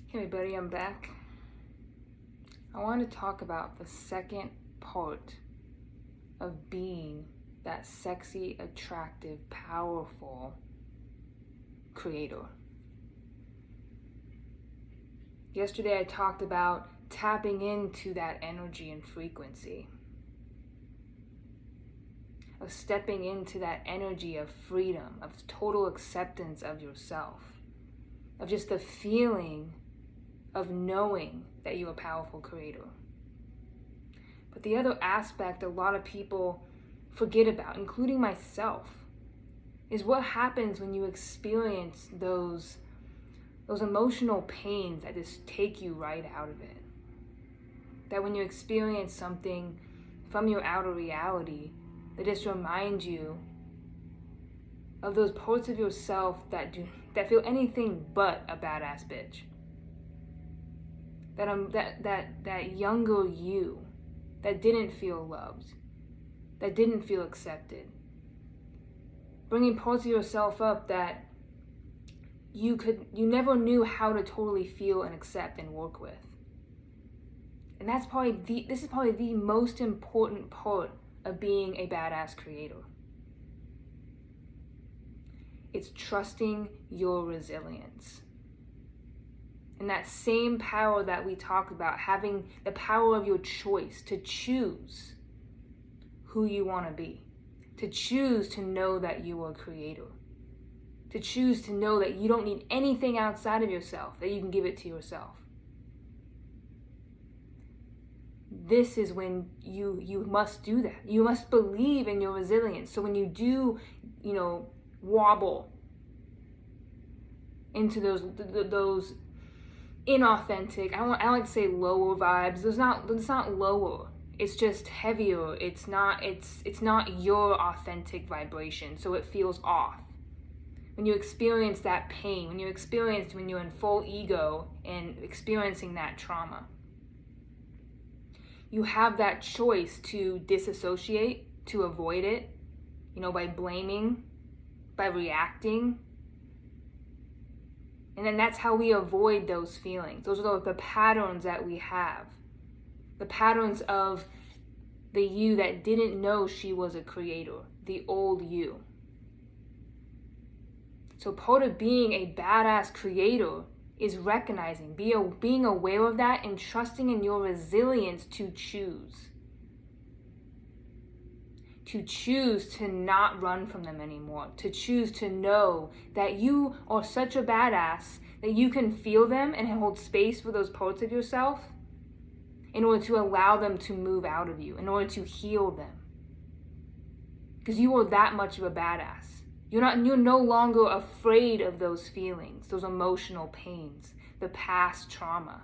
Hey everybody, I'm back. I want to talk about the second part of being that sexy, attractive, powerful creator. Yesterday I talked about tapping into that energy and frequency, of stepping into that energy of freedom, of total acceptance of yourself, of just the feeling of knowing that you're a powerful creator. But the other aspect a lot of people forget about, including myself, is what happens when you experience those emotional pains that just take you right out of it. That when you experience something from your outer reality that just reminds you of those parts of yourself that feel anything but a badass bitch. That younger you that didn't feel loved, that didn't feel accepted. Bringing parts of yourself up that you never knew how to totally feel and accept and work with. And this is probably the most important part of being a badass creator. It's trusting your resilience. And that same power that we talked about, having the power of your choice to choose who you want to be, to choose to know that you are a creator, to choose to know that you don't need anything outside of yourself, that you can give it to yourself. This is when you must do that. You must believe in your resilience. So when you do, wobble into those inauthentic, I don't like to say lower vibes. It's not lower. It's just heavier. It's not your authentic vibration, so it feels off. When you experience that pain, when you're in full ego and experiencing that trauma, you have that choice to disassociate, to avoid it, by blaming, by reacting. And then that's how we avoid those feelings. Those are the patterns that we have. The patterns of the you that didn't know she was a creator, the old you. So part of being a badass creator is recognizing, being aware of that and trusting in your resilience to choose. To choose to not run from them anymore. To choose to know that you are such a badass that you can feel them and hold space for those parts of yourself in order to allow them to move out of you, in order to heal them. Because you are that much of a badass. You're no longer afraid of those feelings, those emotional pains, the past trauma.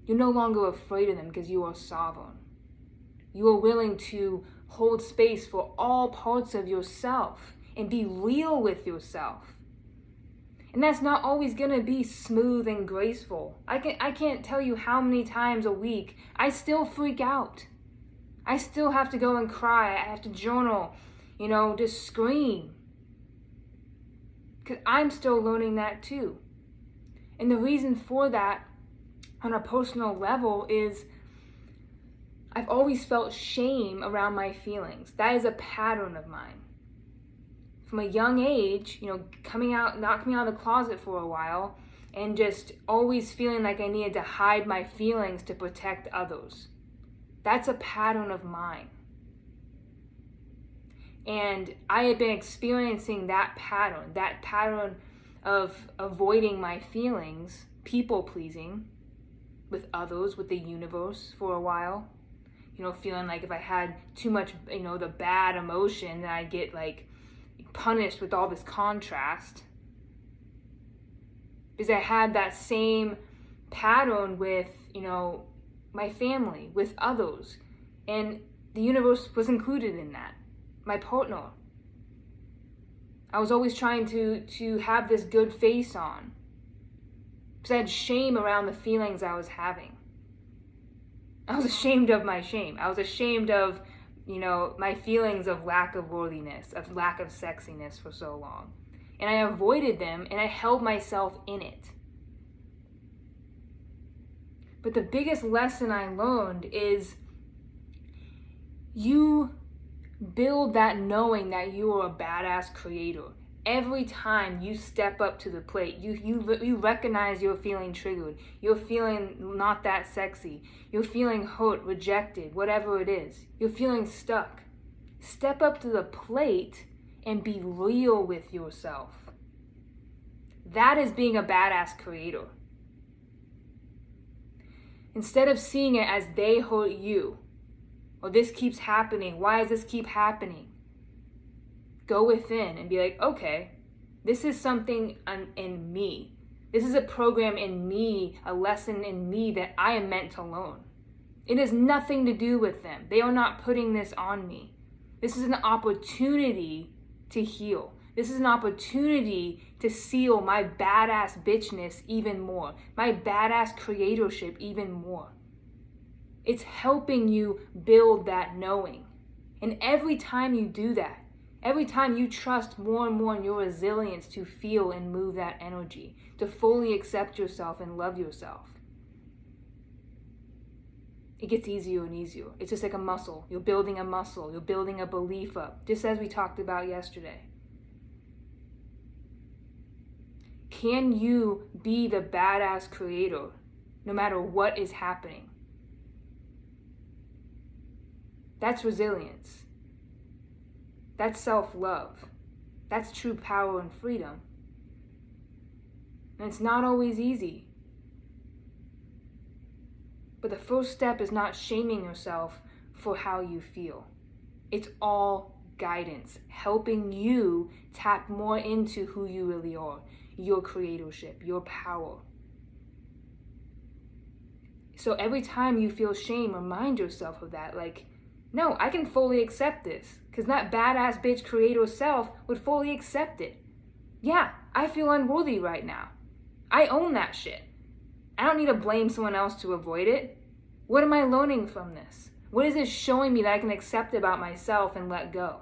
You're no longer afraid of them because you are sovereign. You are willing to hold space for all parts of yourself and be real with yourself. And that's not always going to be smooth and graceful. I can't tell you how many times a week I still freak out. I still have to go and cry. I have to journal, just scream. Because I'm still learning that too. And the reason for that on a personal level is I've always felt shame around my feelings. That is a pattern of mine. From a young age, not coming out of the closet for a while, and just always feeling like I needed to hide my feelings to protect others. That's a pattern of mine. And I had been experiencing that pattern of avoiding my feelings, people pleasing with others, with the universe for a while. Feeling like if I had too much, the bad emotion, then I'd get punished with all this contrast. Because I had that same pattern with, my family, with others. And the universe was included in that. My partner. I was always trying to have this good face on. Because I had shame around the feelings I was having. I was ashamed of my shame. I was ashamed of, my feelings of lack of worthiness, of lack of sexiness for so long. And I avoided them and I held myself in it. But the biggest lesson I learned is you build that knowing that you are a badass creator. Every time you step up to the plate, you recognize you're feeling triggered. You're feeling not that sexy. You're feeling hurt, rejected, whatever it is. You're feeling stuck. Step up to the plate and be real with yourself. That is being a badass creator. Instead of seeing it as they hurt you, or this keeps happening, why does this keep happening? Go within and be like, okay, this is something in me. This is a program in me, a lesson in me that I am meant to learn. It has nothing to do with them. They are not putting this on me. This is an opportunity to heal. This is an opportunity to seal my badass bitchness even more, my badass creatorship even more. It's helping you build that knowing. And every time you do that, every time you trust more and more in your resilience to feel and move that energy, to fully accept yourself and love yourself, it gets easier and easier. It's just like a muscle. You're building a muscle. You're building a belief up, just as we talked about yesterday. Can you be the badass creator no matter what is happening? That's resilience. That's self-love. That's true power and freedom. And it's not always easy. But the first step is not shaming yourself for how you feel. It's all guidance, helping you tap more into who you really are, your creatorship, your power. So every time you feel shame, remind yourself of that. Like, no, I can fully accept this, because that badass bitch creator self would fully accept it. Yeah, I feel unworthy right now. I own that shit. I don't need to blame someone else to avoid it. What am I learning from this? What is this showing me that I can accept about myself and let go?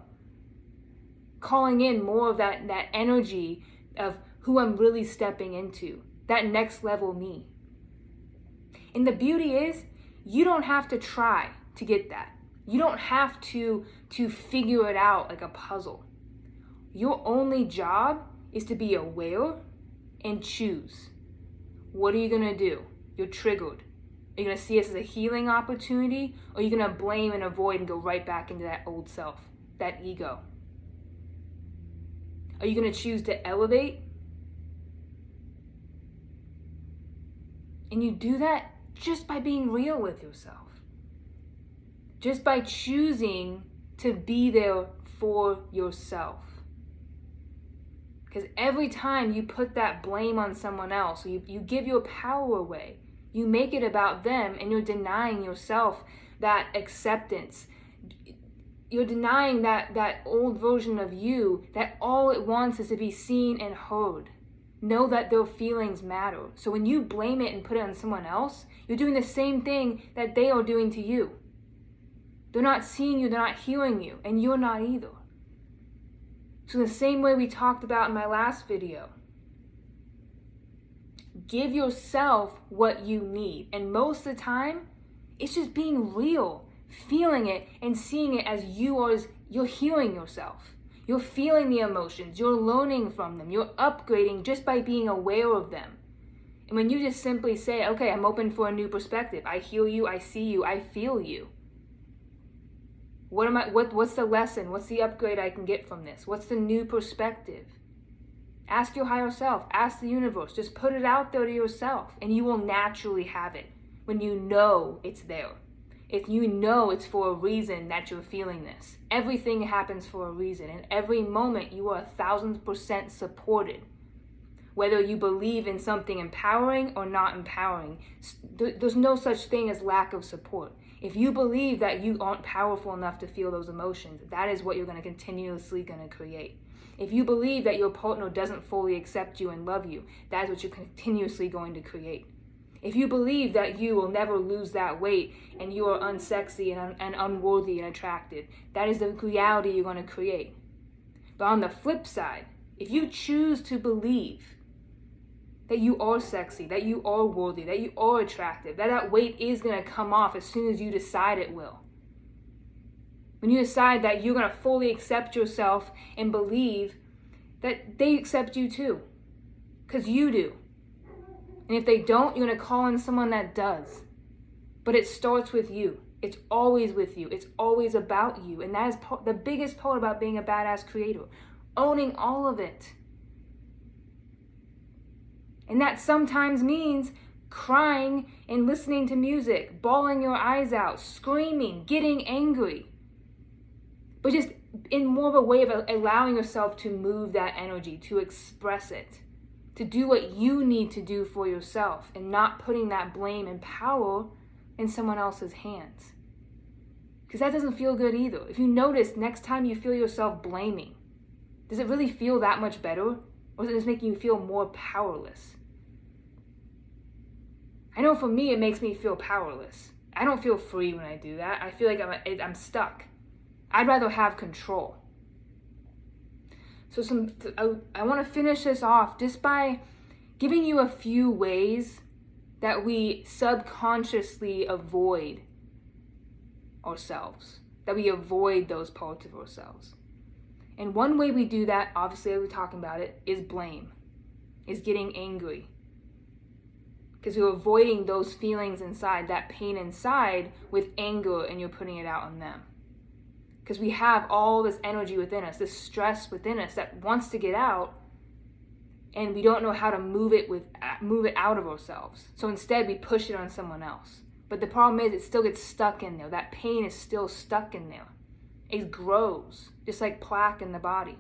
Calling in more of that energy of who I'm really stepping into, that next level me. And the beauty is, you don't have to try to get that. You don't have to figure it out like a puzzle. Your only job is to be aware and choose. What are you going to do? You're triggered. Are you going to see this as a healing opportunity, or are you going to blame and avoid and go right back into that old self, that ego? Are you going to choose to elevate? And you do that just by being real with yourself. Just by choosing to be there for yourself. Because every time you put that blame on someone else, you give your power away. You make it about them, and you're denying yourself that acceptance. You're denying that old version of you that all it wants is to be seen and heard. Know that their feelings matter. So when you blame it and put it on someone else, you're doing the same thing that they are doing to you. They're not seeing you, they're not hearing you, and you're not either. So the same way we talked about in my last video, give yourself what you need. And most of the time, it's just being real, feeling it and seeing it as you're healing yourself. You're feeling the emotions, you're learning from them, you're upgrading just by being aware of them. And when you just simply say, okay, I'm open for a new perspective, I hear you, I see you, I feel you. What's the lesson? What's the upgrade I can get from this? What's the new perspective? Ask your higher self, ask the universe, just put it out there to yourself, and you will naturally have it when you know it's there. If you know it's for a reason that you're feeling this. Everything happens for a reason, and every moment you are 1,000% supported. Whether you believe in something empowering or not empowering, there's no such thing as lack of support. If you believe that you aren't powerful enough to feel those emotions, that is what you're going to continuously create. If you believe that your partner doesn't fully accept you and love you, that is what you're continuously going to create. If you believe that you will never lose that weight and you are unsexy and unworthy and attractive, that is the reality you're going to create. But on the flip side, if you choose to believe that you are sexy, that you are worthy, that you are attractive, that weight is going to come off as soon as you decide it will. When you decide that you're going to fully accept yourself and believe that they accept you too, because you do. And if they don't, you're going to call in someone that does. But it starts with you. It's always with you. It's always about you. And that is the biggest part about being a badass creator. Owning all of it. And that sometimes means crying and listening to music, bawling your eyes out, screaming, getting angry. But just in more of a way of allowing yourself to move that energy, to express it, to do what you need to do for yourself and not putting that blame and power in someone else's hands. Because that doesn't feel good either. If you notice, next time you feel yourself blaming, does it really feel that much better? Or is it just making you feel more powerless? I know for me, it makes me feel powerless. I don't feel free when I do that. I feel like I'm stuck. I'd rather have control. So I want to finish this off just by giving you a few ways that we subconsciously avoid ourselves, that we avoid those parts of ourselves. And one way we do that, obviously, we're talking about it, is blame, is getting angry. Because you're avoiding those feelings inside, that pain inside, with anger, and you're putting it out on them. Because we have all this energy within us, this stress within us that wants to get out, and we don't know how to move it out of ourselves. So instead, we push it on someone else. But the problem is, it still gets stuck in there. That pain is still stuck in there. It grows, just like plaque in the body.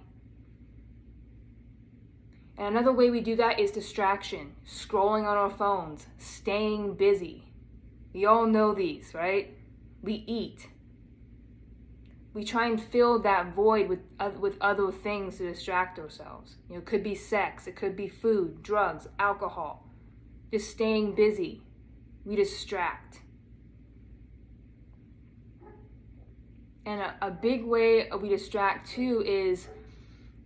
And another way we do that is distraction, scrolling on our phones, staying busy. We all know these, right? We eat. We try and fill that void with other things to distract ourselves. It could be sex, it could be food, drugs, alcohol. Just staying busy. We distract. And a big way we distract too is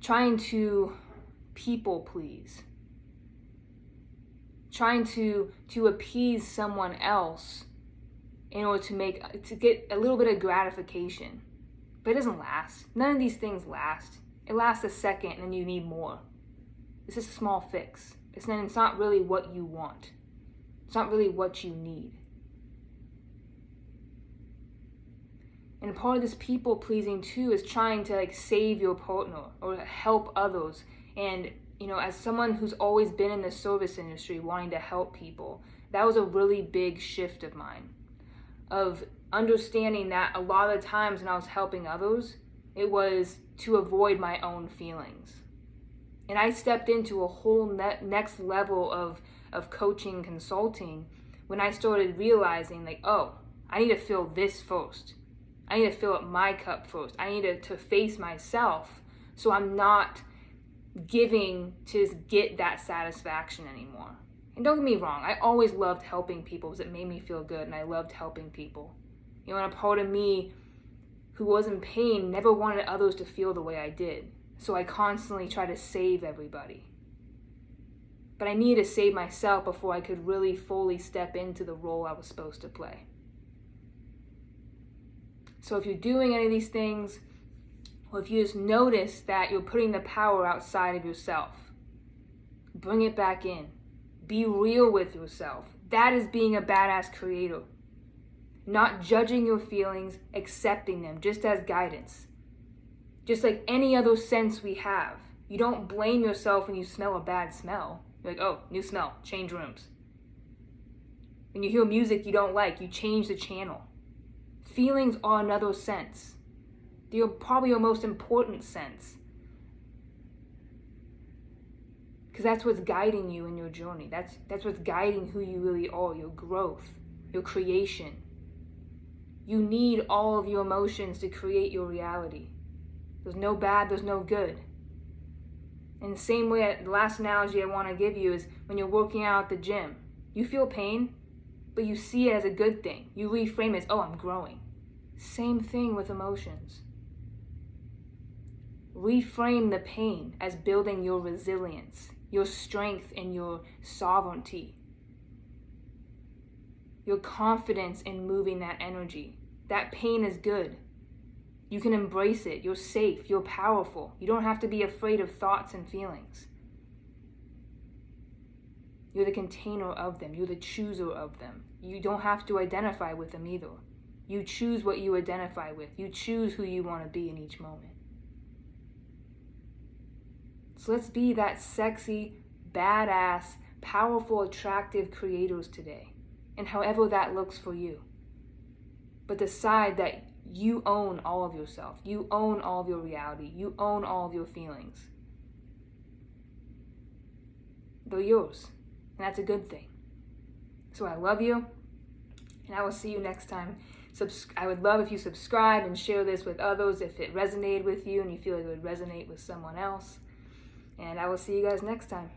trying to people please. Trying to appease someone else in order to get a little bit of gratification. But it doesn't last. None of these things last. It lasts a second and then you need more. It's just a small fix. It's not really what you want. It's not really what you need. And part of this people pleasing too is trying to save your partner or help others. And as someone who's always been in the service industry wanting to help people, that was a really big shift of mine. Of understanding that a lot of the times when I was helping others, it was to avoid my own feelings. And I stepped into a whole next level of coaching, consulting, when I started realizing I need to fill this first. I need to fill up my cup first. I need to face myself so I'm not giving to just get that satisfaction anymore. And don't get me wrong, I always loved helping people because it made me feel good and I loved helping people. And a part of me who was in pain never wanted others to feel the way I did. So I constantly tried to save everybody. But I needed to save myself before I could really fully step into the role I was supposed to play. So if you're doing any of these things, or if you just notice that you're putting the power outside of yourself, bring it back in. Be real with yourself. That is being a badass creator. Not judging your feelings, accepting them just as guidance. Just like any other sense we have. You don't blame yourself when you smell a bad smell. You're like, oh, new smell, change rooms. When you hear music you don't like, you change the channel. Feelings are another sense. They're probably your most important sense. Because that's what's guiding you in your journey. That's what's guiding who you really are, your growth, your creation. You need all of your emotions to create your reality. There's no bad, there's no good. In the same way, the last analogy I want to give you is when you're working out at the gym. You feel pain, but you see it as a good thing. You reframe it as, oh, I'm growing. Same thing with emotions. Reframe the pain as building your resilience. your strength and your sovereignty, your confidence in moving that energy. That pain is good. You can embrace it. You're safe. You're powerful. You don't have to be afraid of thoughts and feelings. You're the container of them. You're the chooser of them. You don't have to identify with them either. You choose what you identify with. You choose who you want to be in each moment. So let's be that sexy, badass, powerful, attractive creators today. And however that looks for you. But decide that you own all of yourself. You own all of your reality. You own all of your feelings. They're yours. And that's a good thing. So I love you. And I will see you next time. I would love if you subscribe and share this with others if it resonated with you and you feel like it would resonate with someone else. And I will see you guys next time.